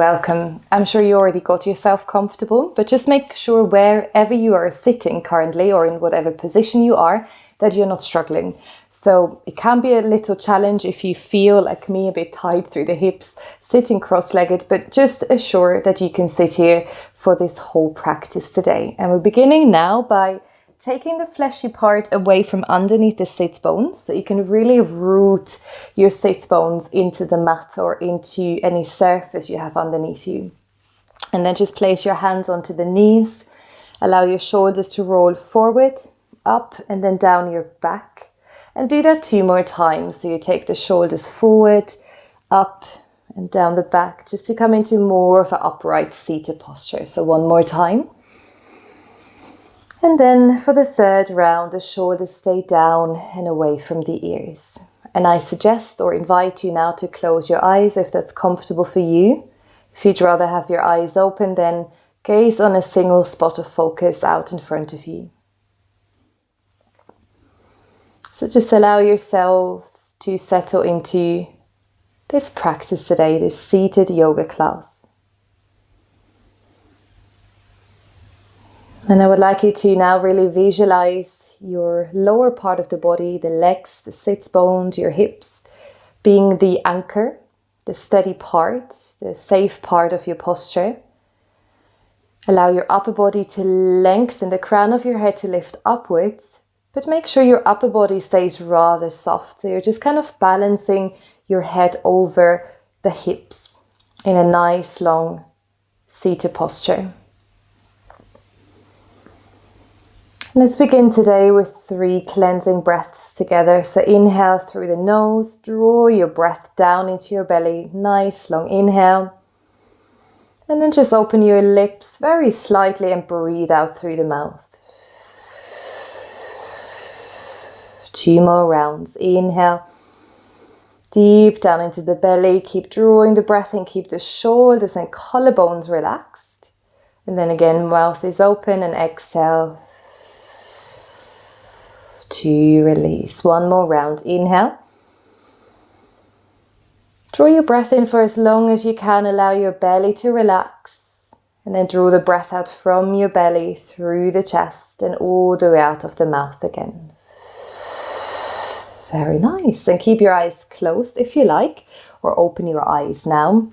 welcome. I'm sure you already got yourself comfortable, but just make sure wherever you are sitting currently or in whatever position you are, that you're not struggling. So it can be a little challenge if you feel like me, a bit tight through the hips, sitting cross-legged, but just assure that you can sit here for this whole practice today. And we're beginning now by taking the fleshy part away from underneath the sits bones, so you can really root your sits bones into the mat or into any surface you have underneath you. And then just place your hands onto the knees, allow your shoulders to roll forward, up and then down your back. And do that 2 more times. So you take the shoulders forward, up and down the back, just to come into more of an upright seated posture. So 1 more time. And then for the 3rd round, the shoulders stay down and away from the ears. And I suggest or invite you now to close your eyes if that's comfortable for you. If you'd rather have your eyes open, then gaze on a single spot of focus out in front of you. So just allow yourselves to settle into this practice today, this seated yoga class. And I would like you to now really visualize your lower part of the body, the legs, the sits bones, your hips, being the anchor, the steady part, the safe part of your posture. Allow your upper body to lengthen, the crown of your head to lift upwards, but make sure your upper body stays rather soft. So you're just kind of balancing your head over the hips in a nice long seated posture. Let's begin today with 3 cleansing breaths together. So inhale through the nose, draw your breath down into your belly, nice long inhale. And then just open your lips very slightly and breathe out through the mouth. 2 more rounds. Inhale, deep down into the belly. Keep drawing the breath in, keep the shoulders and collarbones relaxed. And then again, mouth is open and exhale. To release. 1 more round. Inhale. Draw your breath in for as long as you can. Allow your belly to relax. And then draw the breath out from your belly through the chest and all the way out of the mouth again. Very nice. And keep your eyes closed if you like, or open your eyes now.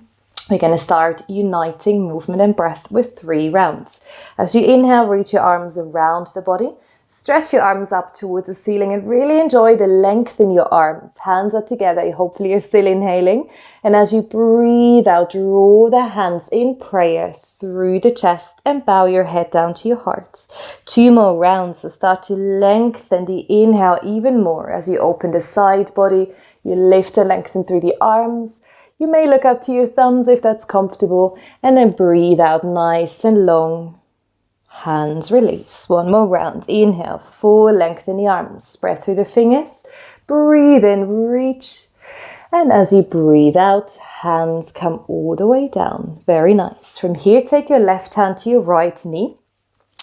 We're going to start uniting movement and breath with 3 rounds. As you inhale, reach your arms around the body. Stretch your arms up towards the ceiling and really enjoy the length in your arms. Hands are together. Hopefully you're still inhaling. And as you breathe out, draw the hands in prayer through the chest and bow your head down to your heart. 2 more rounds. So start to lengthen the inhale even more. As you open the side body, you lift and lengthen through the arms. You may look up to your thumbs if that's comfortable. And then breathe out nice and long. Hands release. 1 more round. Inhale, full length in the arms. Spread through the fingers. Breathe in, reach. And as you breathe out, hands come all the way down. Very nice. From here, take your left hand to your right knee.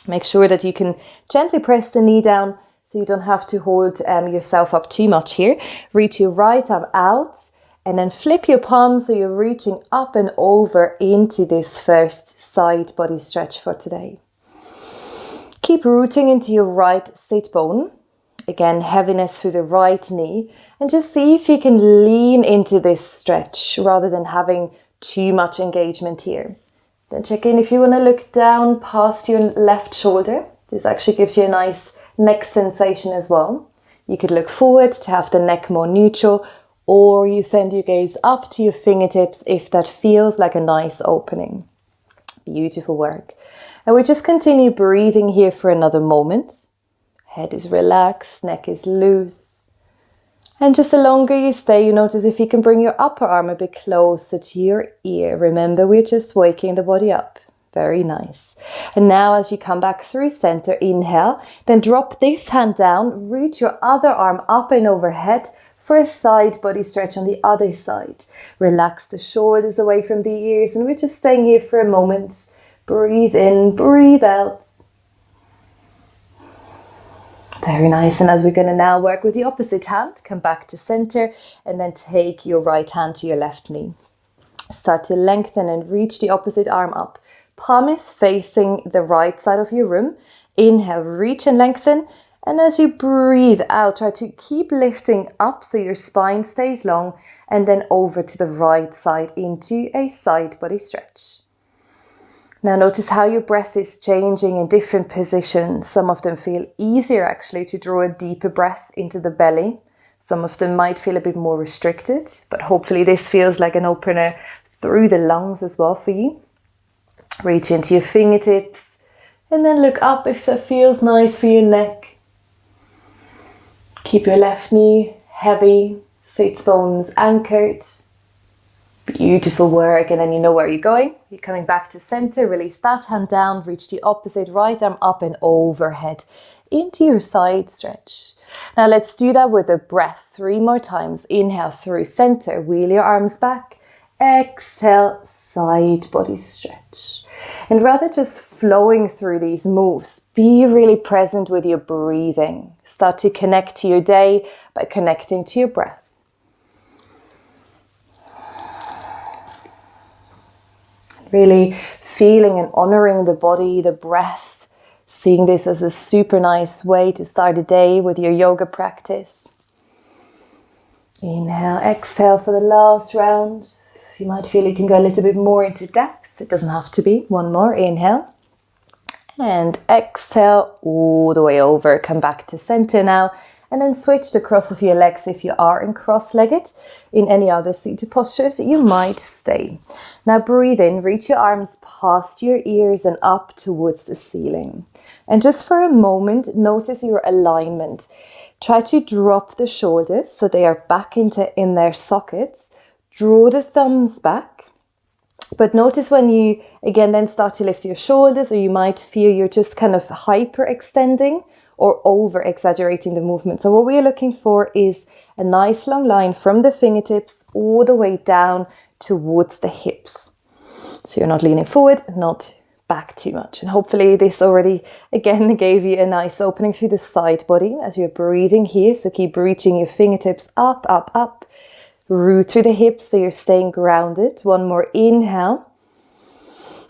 Make sure that you can gently press the knee down so you don't have to hold yourself up too much here. Reach your right arm out and then flip your palm so you're reaching up and over into this first side body stretch for today. Keep rooting into your right sit bone. Again, heaviness through the right knee. And just see if you can lean into this stretch rather than having too much engagement here. Then check in if you want to look down past your left shoulder. This actually gives you a nice neck sensation as well. You could look forward to have the neck more neutral, or you send your gaze up to your fingertips if that feels like a nice opening. Beautiful work. And we just continue breathing here for another moment. Head is relaxed, neck is loose. And just the longer you stay, you notice if you can bring your upper arm a bit closer to your ear. Remember, we're just waking the body up. Very nice. And now as you come back through center, inhale, then drop this hand down, reach your other arm up and overhead for a side body stretch on the other side. Relax the shoulders away from the ears, and we're just staying here for a moment. Breathe in, breathe out. Very nice. And as we're going to now work with the opposite hand, come back to center and then take your right hand to your left knee. Start to lengthen and reach the opposite arm up. Palm is facing the right side of your room. Inhale, reach and lengthen. And as you breathe out, try to keep lifting up so your spine stays long, and then over to the right side into a side body stretch. Now notice how your breath is changing in different positions. Some of them feel easier actually to draw a deeper breath into the belly. Some of them might feel a bit more restricted, but hopefully this feels like an opener through the lungs as well for you. Reach into your fingertips and then look up if that feels nice for your neck. Keep your left knee heavy, sits bones anchored. Beautiful work, and then you know where you're going. You're coming back to center, release that hand down, reach the opposite right arm up and overhead into your side stretch. Now let's do that with a breath 3 more times. Inhale through center, wheel your arms back. Exhale, side body stretch. And rather just flowing through these moves, be really present with your breathing. Start to connect to your day by connecting to your breath. Really feeling and honoring the body, the breath, seeing this as a super nice way to start a day with your yoga practice. Inhale, exhale for the last round. You might feel you can go a little bit more into depth. It doesn't have to be. One more. Inhale. And exhale all the way over. Come back to center now. And then switch the cross of your legs if you are in cross-legged. In any other seated postures, you might stay. Now breathe in. Reach your arms past your ears and up towards the ceiling. And just for a moment, notice your alignment. Try to drop the shoulders so they are back in their sockets. Draw the thumbs back, but notice when you again then start to lift your shoulders, or you might feel you're just kind of hyper-extending or over-exaggerating the movement. So what we are looking for is a nice long line from the fingertips all the way down towards the hips. So you're not leaning forward, not back too much. And hopefully this already again gave you a nice opening through the side body as you're breathing here. So keep reaching your fingertips up, up, up. Root through the hips so you're staying grounded. One more inhale.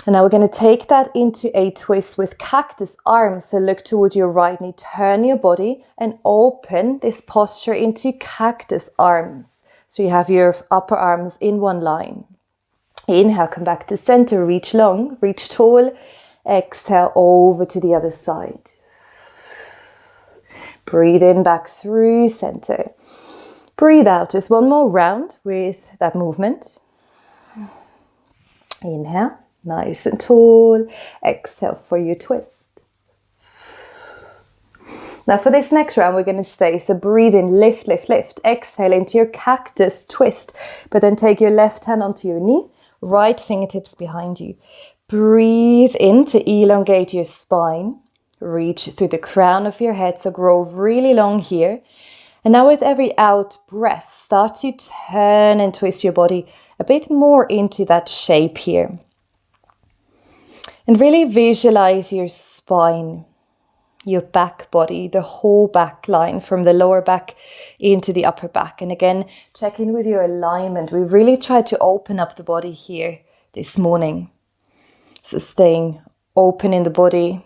And now we're going to take that into a twist with cactus arms. So look towards your right knee, turn your body and open this posture into cactus arms. So you have your upper arms in one line. Inhale, come back to center, reach long, reach tall. Exhale over to the other side. Breathe in back through center. Breathe out, just one more round with that movement. Inhale, nice and tall. Exhale for your twist. Now for this next round, we're going to stay. So breathe in, lift, lift, lift. Exhale into your cactus twist. But then take your left hand onto your knee, right fingertips behind you. Breathe in to elongate your spine. Reach through the crown of your head, so grow really long here. And now with every out breath, start to turn and twist your body a bit more into that shape here. And really visualize your spine, your back body, the whole back line from the lower back into the upper back. And again, check in with your alignment. We really tried to open up the body here this morning. So staying open in the body,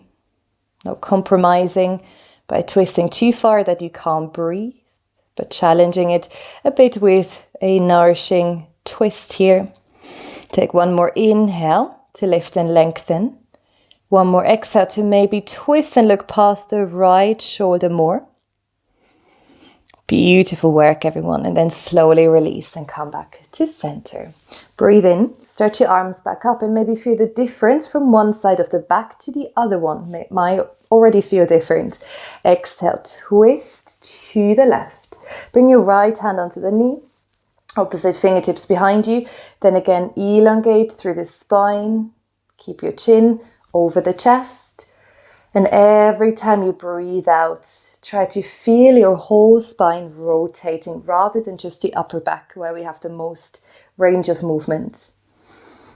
not compromising by twisting too far that you can't breathe, but challenging it a bit with a nourishing twist here. Take one more inhale to lift and lengthen. One more exhale to maybe twist and look past the right shoulder more. Beautiful work, everyone. And then slowly release and come back to center. Breathe in, stretch your arms back up and maybe feel the difference from one side of the back to the other one. It might already feel different. Exhale, twist to the left. Bring your right hand onto the knee, opposite fingertips behind you. Then again, elongate through the spine. Keep your chin over the chest. And every time you breathe out, try to feel your whole spine rotating rather than just the upper back where we have the most range of movement.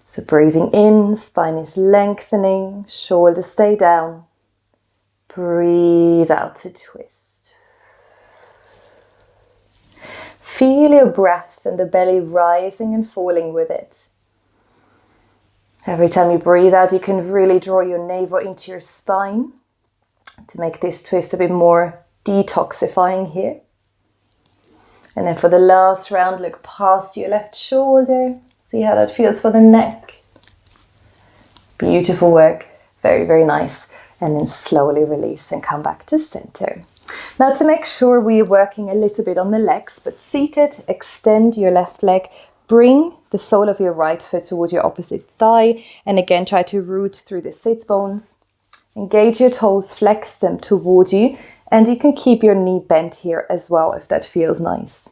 So breathing in, spine is lengthening, shoulders stay down. Breathe out to twist. Feel your breath and the belly rising and falling with it. Every time you breathe out, you can really draw your navel into your spine to make this twist a bit more detoxifying here. And then for the last round, look past your left shoulder. See how that feels for the neck. Beautiful work. Very, very nice. And then slowly release and come back to center. Now to make sure we're working a little bit on the legs, but seated, extend your left leg. Bring the sole of your right foot towards your opposite thigh. And again, try to root through the sits bones. Engage your toes, flex them towards you. And you can keep your knee bent here as well if that feels nice.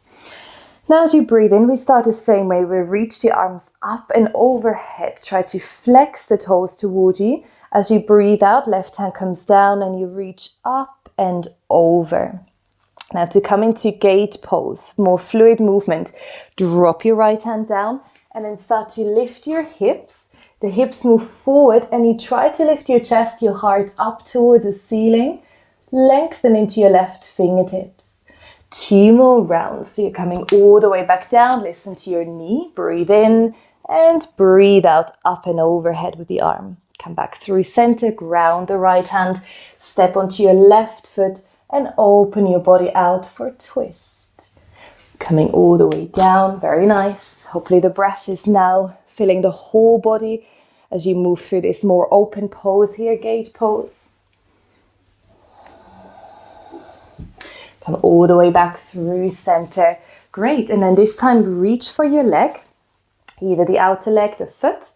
Now as you breathe in, we start the same way. We reach the arms up and overhead. Try to flex the toes towards you. As you breathe out, left hand comes down and you reach up and over. Now to come into gate pose, more fluid movement, drop your right hand down and then start to lift your hips. The hips move forward and you try to lift your chest, your heart up towards the ceiling. Lengthen into your left fingertips. 2 more rounds. So you're coming all the way back down. Listen to your knee. Breathe in and breathe out, up and overhead with the arm. Come back through center, ground the right hand, step onto your left foot and open your body out for a twist. Coming all the way down, very nice. Hopefully the breath is now filling the whole body as you move through this more open pose here, gate pose. Come all the way back through center. Great, and then this time reach for your leg, either the outer leg, the foot,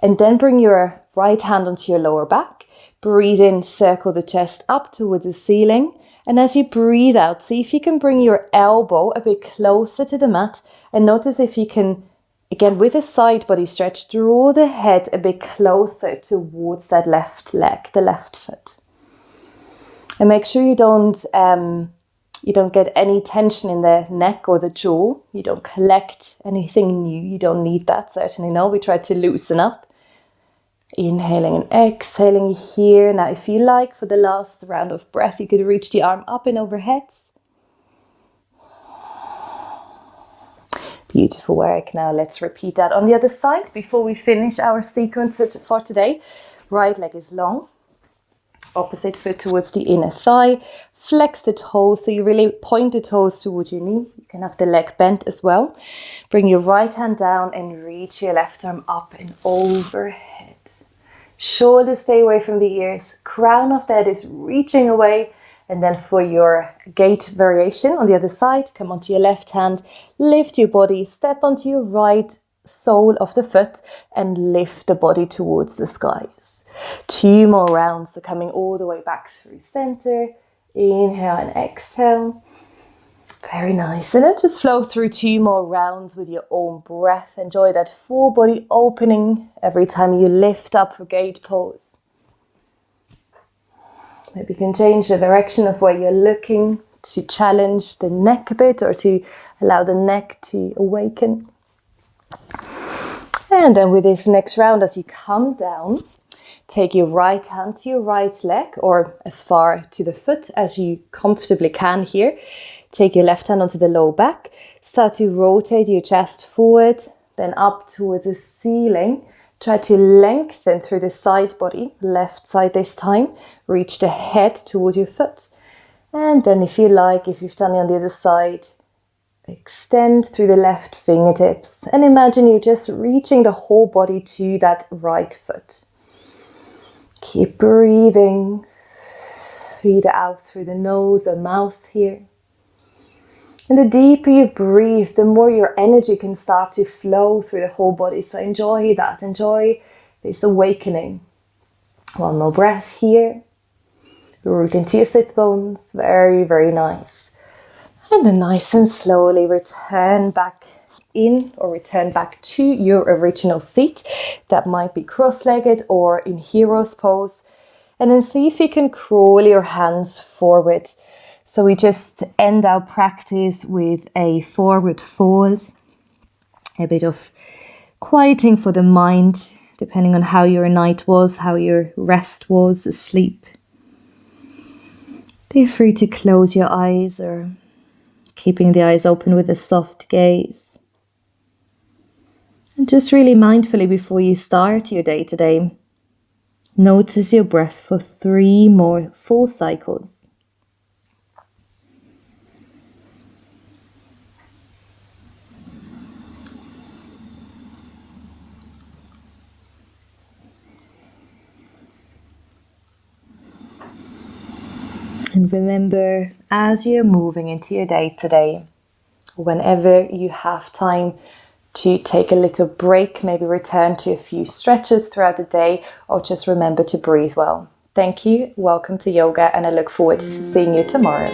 and then bring your right hand onto your lower back. Breathe in, circle the chest up towards the ceiling. And as you breathe out, see if you can bring your elbow a bit closer to the mat. And notice if you can, again, with a side body stretch, draw the head a bit closer towards that left leg, the left foot. And make sure you don't get any tension in the neck or the jaw. You don't collect anything new. You don't need that, certainly no. We try to loosen up. Inhaling and exhaling here. Now, if you like, for the last round of breath, you could reach the arm up and overhead. Beautiful work. Now, let's repeat that on the other side before we finish our sequence for today. Right leg is long. Opposite foot towards the inner thigh. Flex the toes, so you really point the toes towards your knee. You can have the leg bent as well. Bring your right hand down and reach your left arm up and overhead. Shoulders stay away from the ears. Crown of the head is reaching away. And then for your gate variation on the other side, come onto your left hand, lift your body, step onto your right sole of the foot and lift the body towards the skies. 2 more rounds, so coming all the way back through center. Inhale and exhale. Very nice. And then just flow through 2 more rounds with your own breath. Enjoy that full body opening every time you lift up for gate pose. Maybe you can change the direction of where you're looking to challenge the neck a bit or to allow the neck to awaken. And then with this next round, as you come down, take your right hand to your right leg or as far to the foot as you comfortably can here. Take your left hand onto the low back. Start to rotate your chest forward, then up towards the ceiling. Try to lengthen through the side body, left side this time. Reach the head towards your foot. And then if you like, if you've done it on the other side, extend through the left fingertips. And imagine you're just reaching the whole body to that right foot. Keep breathing. Breathe out through the nose or mouth here. And the deeper you breathe, the more your energy can start to flow through the whole body. So enjoy that. Enjoy this awakening. 1 more breath here. Root into your sits bones. Very, very nice. And then nice and slowly return back in or return back to your original seat. That might be cross-legged or in hero's pose. And then see if you can crawl your hands forward. So we just end our practice with a forward fold, a bit of quieting for the mind, depending on how your night was, how your rest was, asleep. Be free to close your eyes or keeping the eyes open with a soft gaze. And just really mindfully before you start your day today, notice your breath for 3 more full cycles. And remember, as you're moving into your day today, whenever you have time to take a little break, maybe return to a few stretches throughout the day, or just remember to breathe well. Thank you, welcome to yoga, and I look forward to seeing you tomorrow.